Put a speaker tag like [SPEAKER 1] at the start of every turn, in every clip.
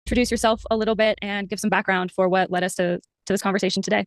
[SPEAKER 1] introduce yourself a little bit and give some background for what led us to this conversation today.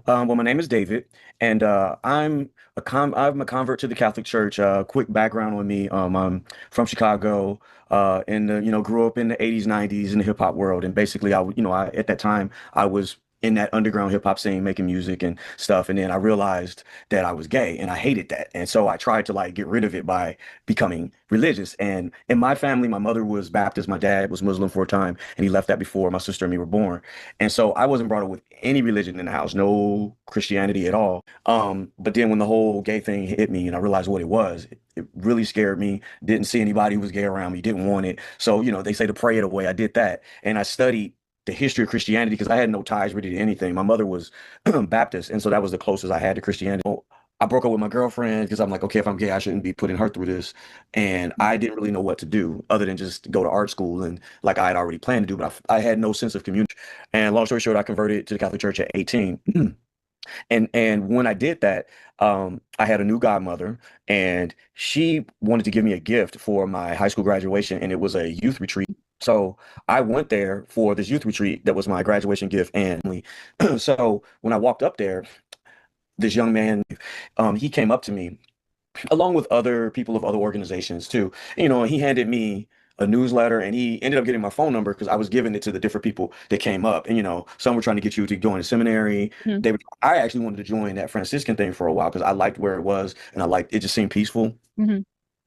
[SPEAKER 2] Well, my name is David, and I'm a convert to the Catholic Church. Quick background on me: I'm from Chicago, grew up in the '80s, '90s in the hip hop world, and basically, at that time, I was in that underground hip hop scene, making music and stuff, and then I realized that I was gay, and I hated that, and so I tried to like get rid of it by becoming religious. And in my family, my mother was Baptist, my dad was Muslim for a time, and he left that before my sister and me were born. And so I wasn't brought up with any religion in the house, no Christianity at all. But then when the whole gay thing hit me and I realized what it was, it really scared me. Didn't see anybody who was gay around me, didn't want it. So, they say to pray it away. I did that. And I studied the history of Christianity because I had no ties really to anything. My mother was Baptist, and so that was the closest I had to Christianity. I broke up with my girlfriend because I'm like, okay, if I'm gay, I shouldn't be putting her through this. And I didn't really know what to do other than just go to art school and like I had already planned to do, but I had no sense of community. And long story short, I converted to the Catholic Church at 18. And when I did that, I had a new godmother, and she wanted to give me a gift for my high school graduation, and it was a youth retreat. So I went there for this youth retreat that was my graduation gift. And so when I walked up there, this young man, he came up to me along with other people of other organizations too. And he handed me a newsletter, and he ended up getting my phone number because I was giving it to the different people that came up. And some were trying to get you to join a seminary.
[SPEAKER 1] Mhm.
[SPEAKER 2] I actually wanted to join that Franciscan thing for a while because I liked where it was and I liked it, just seemed peaceful.
[SPEAKER 1] Mhm.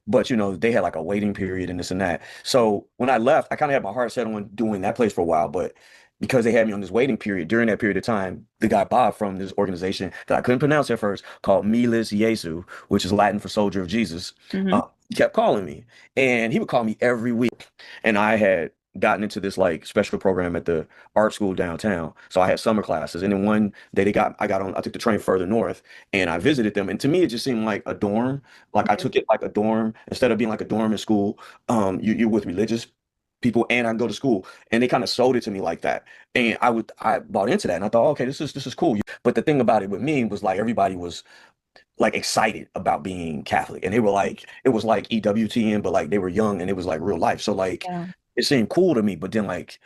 [SPEAKER 2] But they had like a waiting period and this and that. So when I left, I kind of had my heart set on doing that place for a while. But because they had me on this waiting period, during that period of time, the guy Bob from this organization that I couldn't pronounce at first, called Miles Jesu, which is Latin for soldier of Jesus,
[SPEAKER 1] Mhm.
[SPEAKER 2] he kept calling me. And he would call me every week. And I had gotten into this like special program at the art school downtown. So I had summer classes. And then one day I took the train further north and I visited them. And to me, it just seemed like a dorm. Like I
[SPEAKER 1] Mhm.
[SPEAKER 2] took it like a dorm instead of being like a dorm in school. You're with religious people and I go to school. And they kind of sold it to me like that. And I bought into that and I thought, okay, this is cool. But the thing about it with me was like everybody was like excited about being Catholic. And they were like, it was like EWTN, but like they were young and it was like real life. So like
[SPEAKER 1] Yeah.
[SPEAKER 2] it seemed cool to me. But then like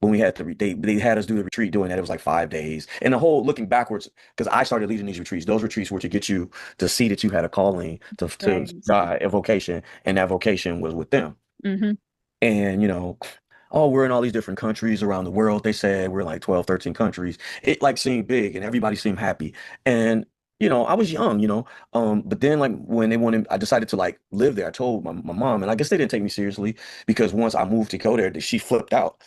[SPEAKER 2] when we had they had us do the retreat doing that, it was like 5 days. And the whole looking backwards, because I started leading these retreats, those retreats were to get you to see that you had a calling to
[SPEAKER 1] Right.
[SPEAKER 2] God, a vocation, and that vocation was with them.
[SPEAKER 1] Mhm.
[SPEAKER 2] And oh, we're in all these different countries around the world. They said we're like 12, 13 countries. It like seemed big and everybody seemed happy. And I was young, but then like when they wanted, I decided to like live there. I told my mom, and I guess they didn't take me seriously because once I moved to go there, she flipped out.